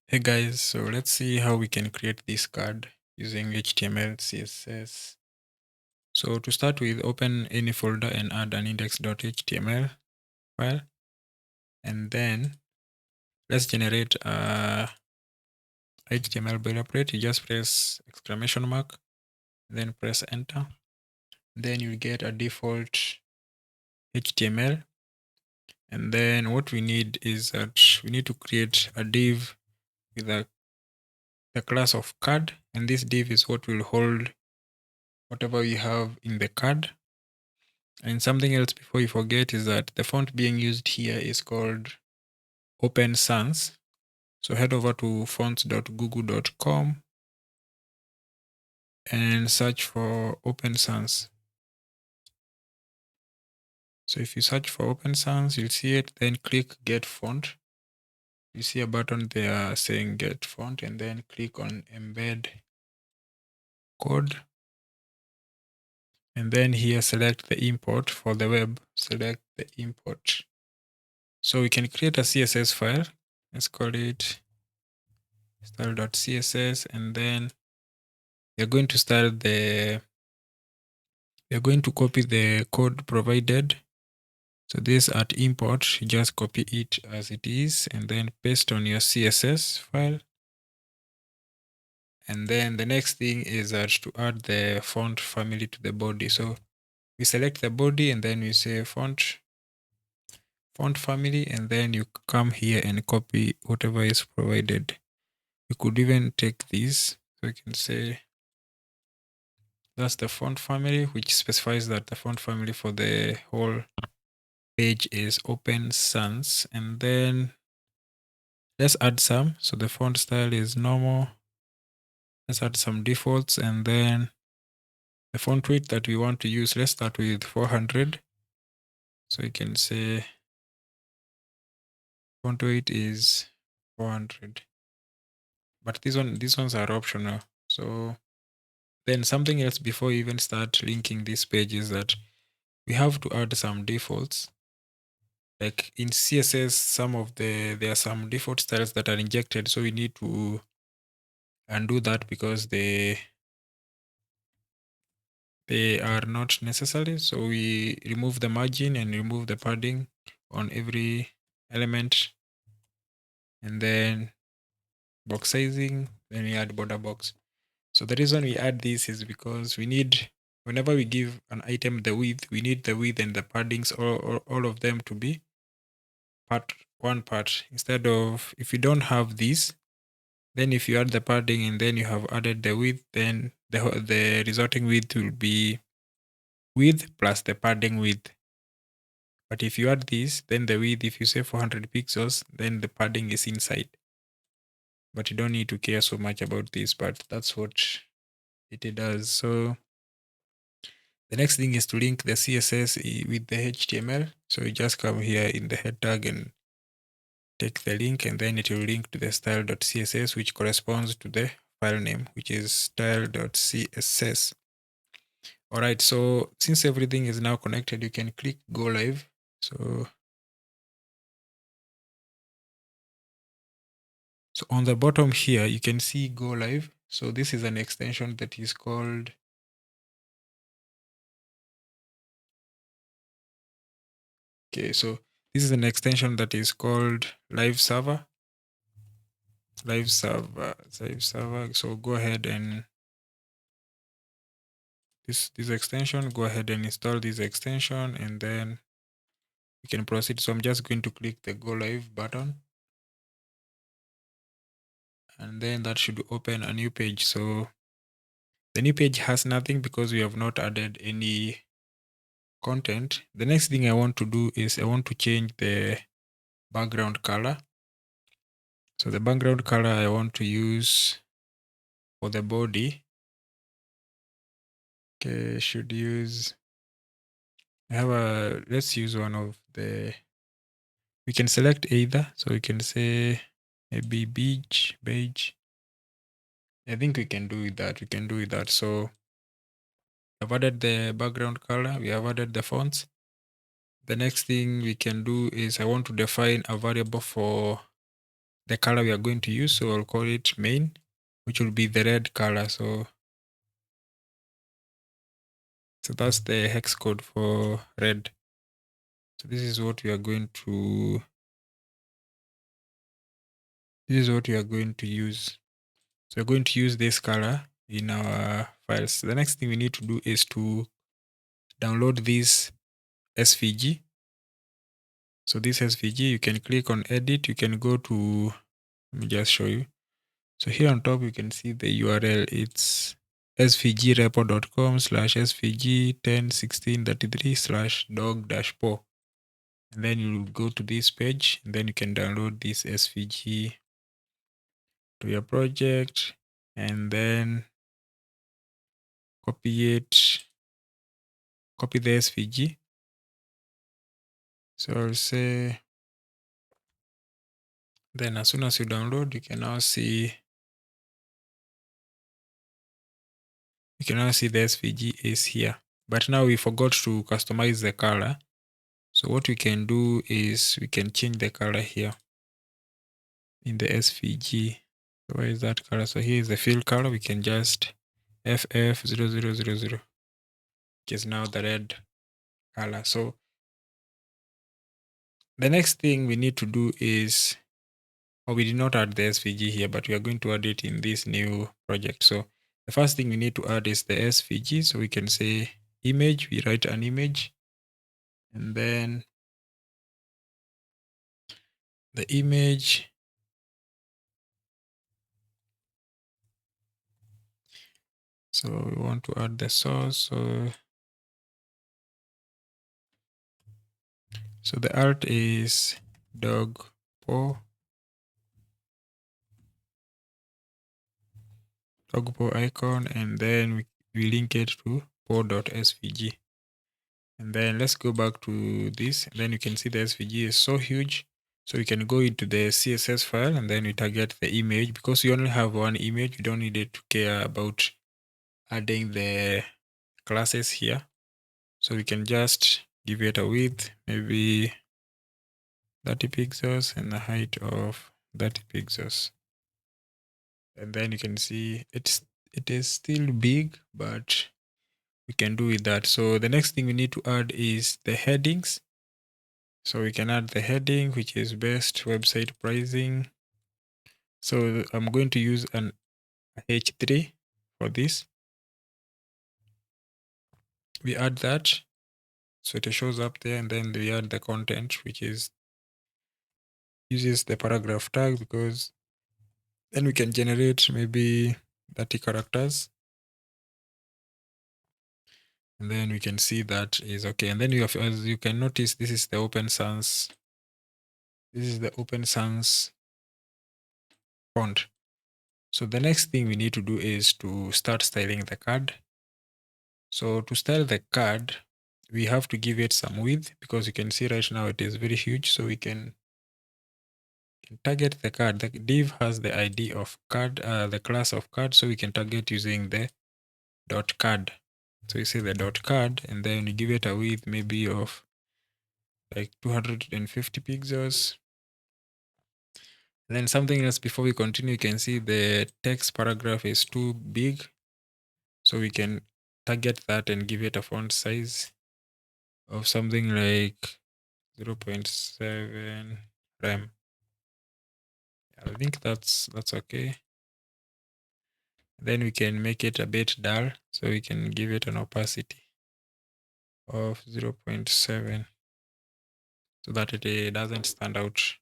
Hey guys, so let's see how we can create this card using HTML CSS. So to start with, open any folder and add an index.html file. And then let's generate a HTML boilerplate. You just press exclamation mark, then press enter. Then you get a default HTML. And then what we need is that we need to create a div with the class of card. And this div is what will hold whatever you have in the card. And something else before you forget is that the font being used here is called Open Sans. So head over to fonts.google.com and search for Open Sans. So if you search for Open Sans, you'll see it, then click Get Font. You see a button there saying Get Font, and then click on Embed Code. And then here select the import for the web, select the import. So we can create a CSS file. Let's call it style.css, and then we're going to we're going to copy the code provided. So this at import, you just copy it as it is and then paste on your CSS file. And then the next thing is that to add the font family to the body. So we select the body and then we say font family, and then you come here and copy whatever is provided. You could even take this. So you can say that's the font family, which specifies that the font family for the whole page is Open Sans. And then let's add some. So the font style is normal. Let's add some defaults, and then the font weight that we want to use, let's start with 400. So you can say font weight is 400. But these ones are optional. So then something else before you even start linking this page is that we have to add some defaults. Like in CSS, there are some default styles that are injected, so we need to undo that because they are not necessary. So we remove the margin and remove the padding on every element, and then box sizing, then we add border box. So the reason we add this is because we need, whenever we give an item the width, we need the width and the paddings, all of them to be one part. Instead of, if you don't have this, then if you add the padding and then you have added the width, then the resulting width will be width plus the padding width. But if you add this, then the width, if you say 400 pixels, then the padding is inside. But you don't need to care so much about this, but that's what it does. So the next thing is to link the CSS with the HTML. So you just come here in the head tag and take the link, and then it will link to the style.css, which corresponds to the file name, which is style.css. All right, so since everything is now connected, you can click go live. So on the bottom here, you can see go live. So this is an extension that is called, okay, so this is an extension that is called live server. Live server. So go ahead and this extension, go ahead and install this extension, and then you can proceed. So I'm just going to click the go live button, and then that should open a new page. So the new page has nothing because we have not added any content. The next thing I want to do is I want to change the background color. So the background color I want to use for the body, okay, should use, let's use one of the, we can select either. So we can say maybe beige. I think we can do with that. So I've added the background color, we have added the fonts. The next thing we can do is I want to define a variable for the color we are going to use. So I'll call it main, which will be the red color. So that's the hex code for red. So this is what we are going to use. So we're going to use this color in our files. The next thing we need to do is to download this SVG. So this SVG, you can click on edit. You can go to, let me just show you. So here on top, you can see the URL. It's svgrepo.com/svg101633/dog-po. And then you go to this page, and then you can download this SVG to your project, and then copy the SVG. So I'll say, then as soon as you download, you can now see the SVG is here. But now we forgot to customize the color. So what we can do is we can change the color here in the SVG. So where is that color? So here is the fill color. We can just FF0000, which is now the red color. So the next thing we need to do is, we did not add the SVG here, but we are going to add it in this new project. So the first thing we need to add is the SVG. So we can say image, we write an image, and then the image, so we want to add the source. So the art is dog-po icon, and then we link it to po.svg. And then let's go back to this. And then you can see the SVG is so huge. So we can go into the CSS file, and then we target the image. Because we only have one image, we don't need it to care about adding the classes here. So we can just give it a width, maybe 30 pixels, and a height of 30 pixels. And then you can see it is still big, but we can do with that. So the next thing we need to add is the headings. So we can add the heading, which is best website pricing. So I'm going to use an H3 for this. We add that, so it shows up there, and then we add the content, which is uses the paragraph tag, because then we can generate maybe 30 characters. And then we can see that is okay. And then you have, as you can notice, this is the Open Sans. This is the Open Sans font. So the next thing we need to do is to start styling the card. So to style the card, we have to give it some width, because you can see right now it is very huge. So we can target the card. The div has the ID of card, the class of card. So we can target using the dot card. So you say the dot card, and then you give it a width maybe of like 250 pixels. Then something else before we continue, you can see the text paragraph is too big. So we can target that and give it a font size of something like 0.7 rem. I think that's okay. Then we can make it a bit dull, so we can give it an opacity of 0.7 so that it doesn't stand out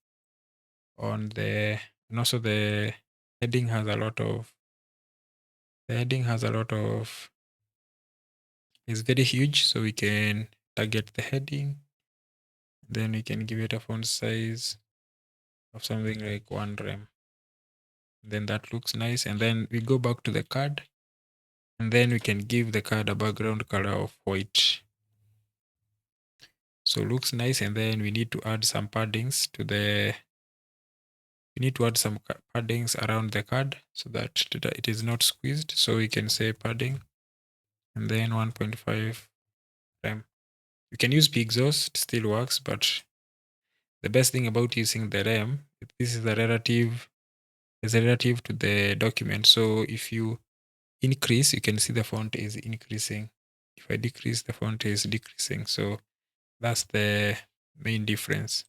on the, and also the heading has a lot of, is very huge, so we can target the heading. Then we can give it a font size of something like 1 rem. Then that looks nice. And then we go back to the card, and then we can give the card a background color of white. So it looks nice. And then we need to add some paddings to the, paddings around the card so that it is not squeezed. So we can say padding, and then 1.5 rem. You can use pixels, it still works, but the best thing about using the rem this is a relative, is a relative to the document. So if you increase, you can see the font is increasing. If I decrease, the font is decreasing. So that's the main difference.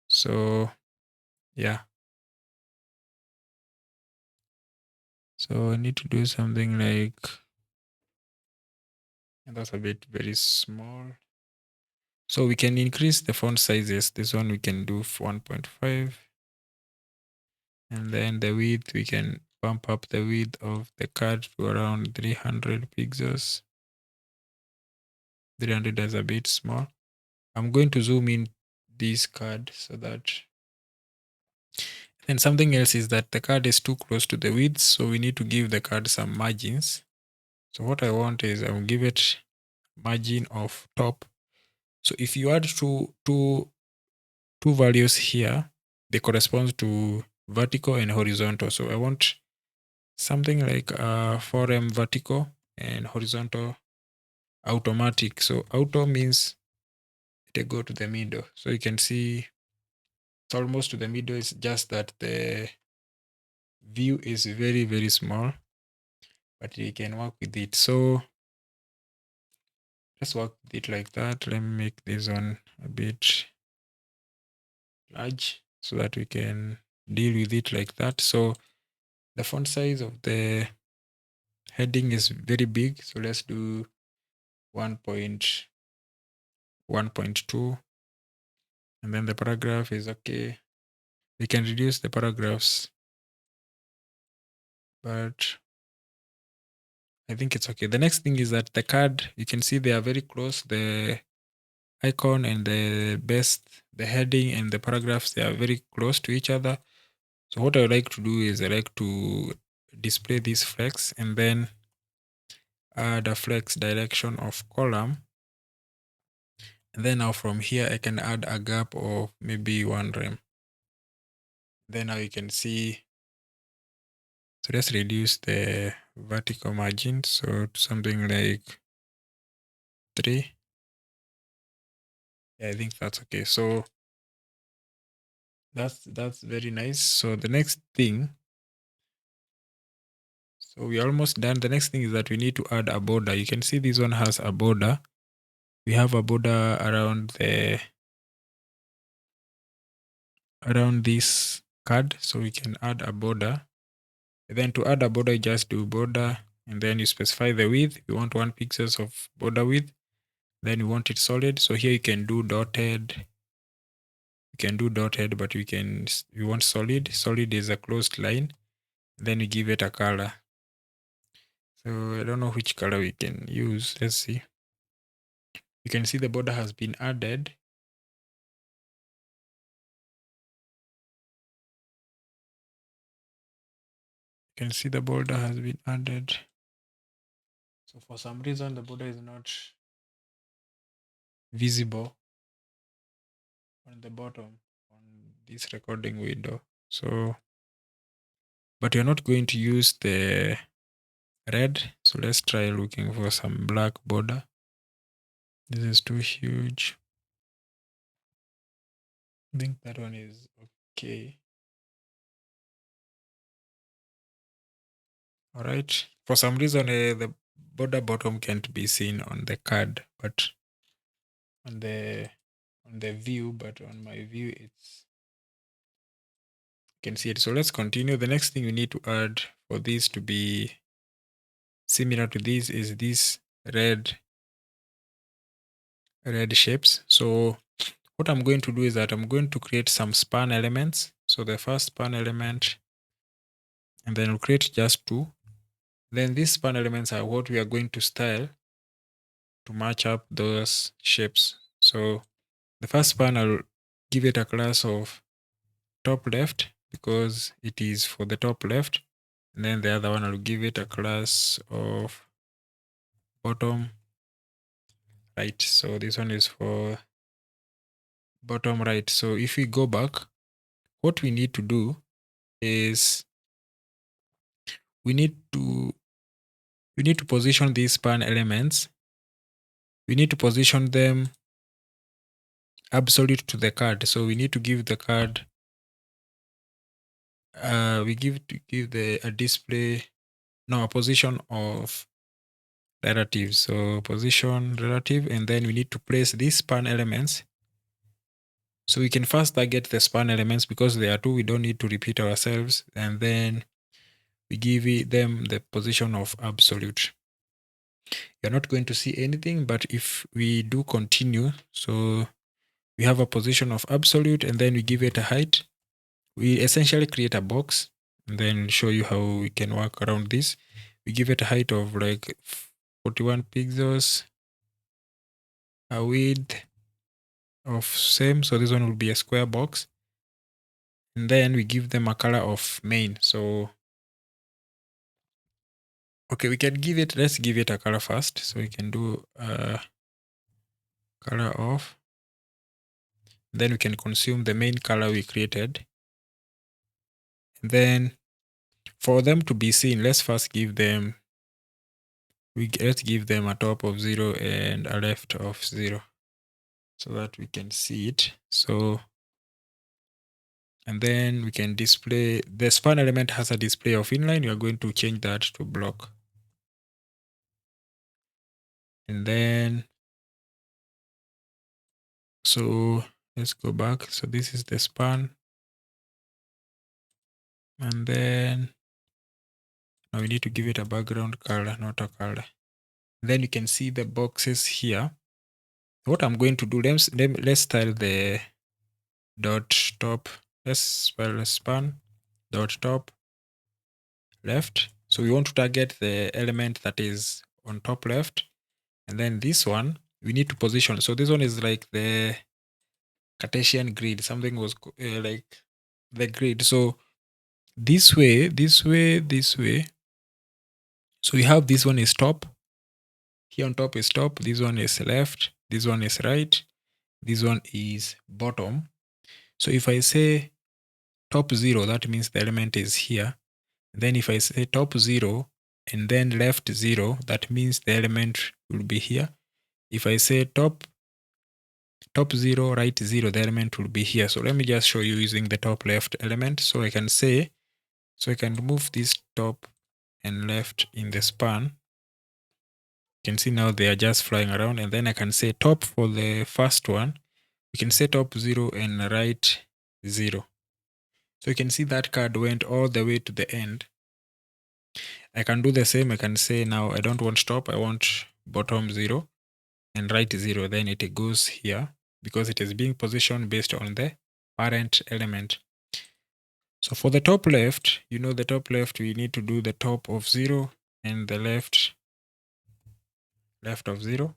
So yeah. So I need to do something like, and that's a bit very small. So we can increase the font sizes. This one we can do 1.5. And then the width, we can bump up the width of the card to around 300 pixels. 300 is a bit small. I'm going to zoom in this card so that, and something else is that the card is too close to the width, so we need to give the card some margins. So what I want is I'll give it margin of top. So if you add two values here, they correspond to vertical and horizontal. So I want something like 4M vertical and horizontal automatic. So auto means they go to the middle. So you can see it's almost to the middle. It's just that the view is very, very small, but you can work with it. So let's work with it like that. Let me make this one a bit large so that we can deal with it like that. So the font size of the heading is very big. So let's do 1.1.2. And then the paragraph is okay. We can reduce the paragraphs, but I think it's okay. The next thing is that the card, you can see they are very close. The icon and the heading and the paragraphs, they are very close to each other. So what I would like to do is I like to display this flex and then add a flex direction of column. And then now from here, I can add a gap of maybe 1 rem. Then now you can see, so let's reduce the vertical margin. So to something like 3. Yeah, I think that's okay. So that's very nice. So the next thing, so we're almost done. The next thing is that we need to add a border. You can see this one has a border. We have a border around this card, so we can add a border. And then to add a border, you just do border, and then you specify the width. You want 1 pixels of border width. Then you want it solid. So here you can do dotted. You can do dotted, but you want solid. Solid is a closed line. Then you give it a color. So I don't know which color we can use. Let's see. You can see the border has been added. You can see the border has been added. So for some reason, the border is not visible on the bottom on this recording window. So, but you're not going to use the red. So let's try looking for some black border. This is too huge. I think that one is okay. All right. For some reason, the border bottom can't be seen on the card, but on the view, but on my view, it's you can see it. So let's continue. The next thing we need to add for this to be similar to this is this red shapes. So what I'm going to do is that I'm going to create some span elements. So the first span element, and then we'll create just 2. Then these span elements are what we are going to style to match up those shapes. So the first span, I'll give it a class of top left because it is for the top left. And then the other one, I'll give it a class of bottom right. So this one is for bottom right. So if we go back, what we need to do is we need to position these span elements. We need to position them absolute to the card. So we need to give the card we give a display, no, a position of relative. So position relative, and then we need to place these span elements. So we can first target the span elements because there are two, we don't need to repeat ourselves, and then we give them the position of absolute. You're not going to see anything, but if we do continue, so we have a position of absolute, and then we give it a height. We essentially create a box, and then show you how we can work around this. We give it a height of like 41 pixels, a width of same, so this one will be a square box, and then we give them a color of main. So okay, we can give it, let's give it a color first. So we can do a color of, then we can consume the main color we created. And then for them to be seen, let's first give them, let's give them a top of 0 and a left of 0 so that we can see it. So, and then we can display, the span element has a display of inline. We are going to change that to block. And then, so let's go back. So this is the span. And then now we need to give it a background color, not a color. Then you can see the boxes here. What I'm going to do, let's style the dot top. Let's spell span dot top left. So we want to target the element that is on top left. And then this one, we need to position. So this one is like the Cartesian grid. Something was like the grid. So this way, this way, this way. So we have this one is top. Here on top is top. This one is left. This one is right. This one is bottom. So if I say top 0, that means the element is here. Then if I say top 0 and then left 0, that means the element will be here. If I say top 0, right 0, the element will be here. So let me just show you using the top left element. So I can say, so I can remove this top and left in the span. You can see now they are just flying around. And then I can say top for the first one. We can say top 0 and right 0. So you can see that card went all the way to the end. I can do the same. I can say now I don't want top, I want bottom 0 and right 0. Then it goes here because it is being positioned based on the parent element. So for the top left, you know, the top left, we need to do the top of 0 and the left of 0.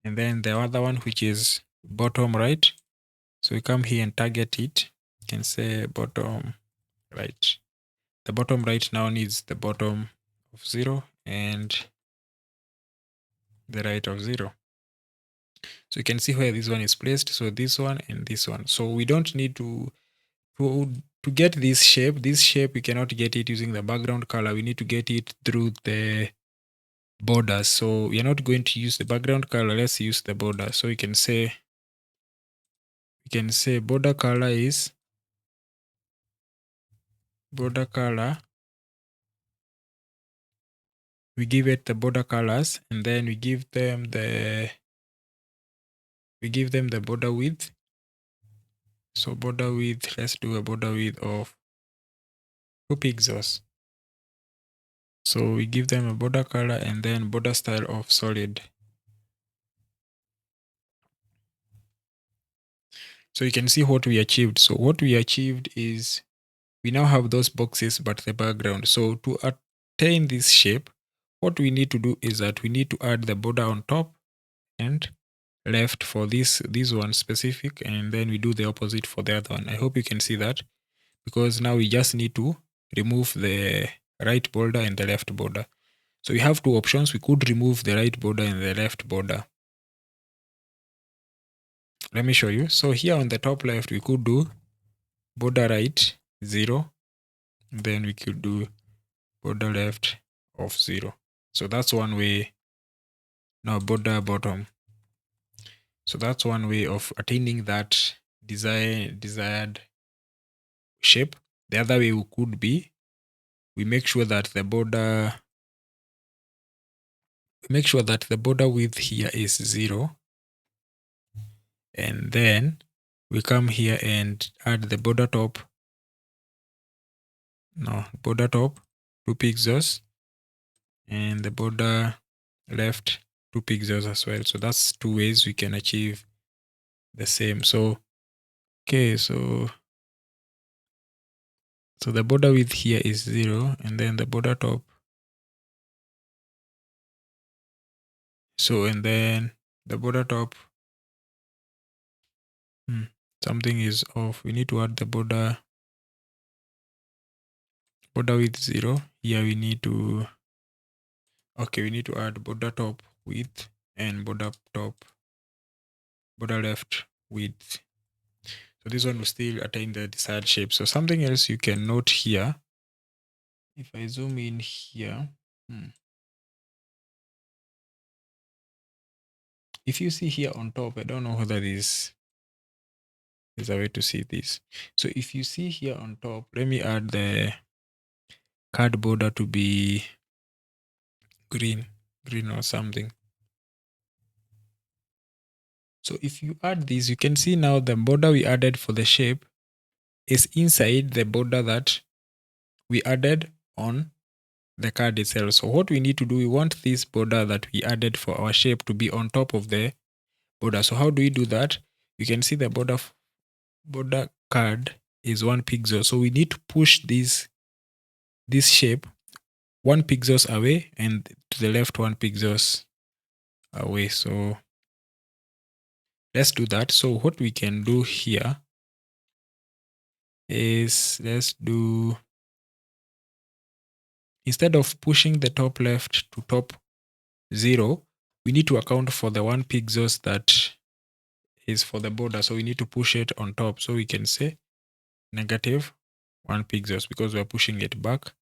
And then the other one, which is bottom right. So we come here and target it. You can say bottom right. The bottom right now needs the bottom of 0 and the right of 0. So you can see where this one is placed. So this one and this one. So we don't need to get this shape. This shape, we cannot get it using the background color. We need to get it through the borders. So we are not going to use the background color. Let's use the border. So we can say border color is border color. We give it the border colors, and then we give them the border width. So border width, let's do a border width of 2 pixels. So we give them a border color and then border style of solid. So you can see what we achieved. So what we achieved is we now have those boxes but the background. So to attain this shape, what we need to do is that we need to add the border on top and left for this one specific, and then we do the opposite for the other one. I hope you can see that, because now we just need to remove the right border and the left border. So we have two options. We could remove the right border and the left border. Let me show you. So here on the top left, we could do border right 0. Then we could do border left of 0. So that's one way. Now border bottom. So that's one way of attaining that desired shape. the other way could be, we make sure that the border width here is 0, and then we come here and add the border top 2 pixels, and the border left 2 pixels as well. So that's 2 ways we can achieve the same. So okay, so the border width here is 0, and then the border top, and then the border top, something is off. We need to add the border width 0. Here we need to add border top width and border left width. So this one will still attain the desired shape. So something else you can note here, if I zoom in here, if you see here on top, I don't know whether there's a way to see this. So if you see here on top, let me add the card border to be green or something. So if you add this, you can see now the border we added for the shape is inside the border that we added on the card itself. So what we need to do, we want this border that we added for our shape to be on top of the border. So how do we do that? You can see the border card is 1 pixel. So we need to push this shape 1 pixels away and to the left 1 pixels away. So let's do that. So what we can do here is, let's do, instead of pushing the top left to top 0, we need to account for the 1 pixels that is for the border. So we need to push it on top. So we can say negative 1 pixels because we're pushing it back.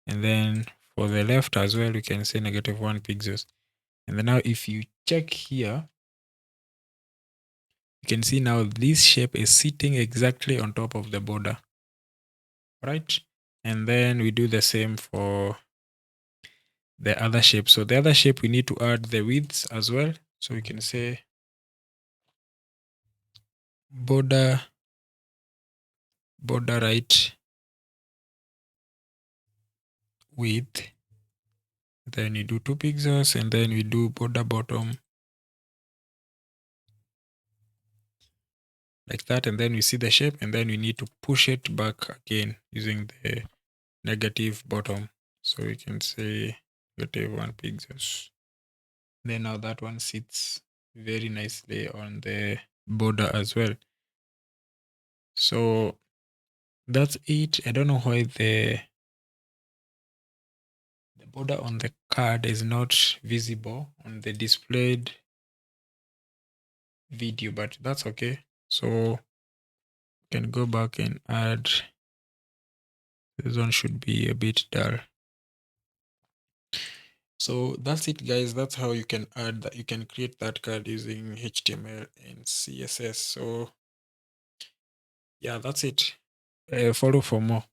And then for the left as well, we can say negative 1 pixels. And then now if you check here, you can see now this shape is sitting exactly on top of the border, right? And then we do the same for the other shape. So the other shape, we need to add the widths as well. So we can say border right width, then we do 2 pixels, and then we do border bottom like that, and then we see the shape, and then we need to push it back again using the negative bottom. So we can say negative 1 pixels. Then now that one sits very nicely on the border as well. So that's it. I don't know why the border on the card is not visible on the displayed video, but that's okay. So we can go back and add, this one should be a bit dull. So that's it, guys. That's how you can add that. You can create that card using HTML and CSS. So yeah, that's it. Follow for more.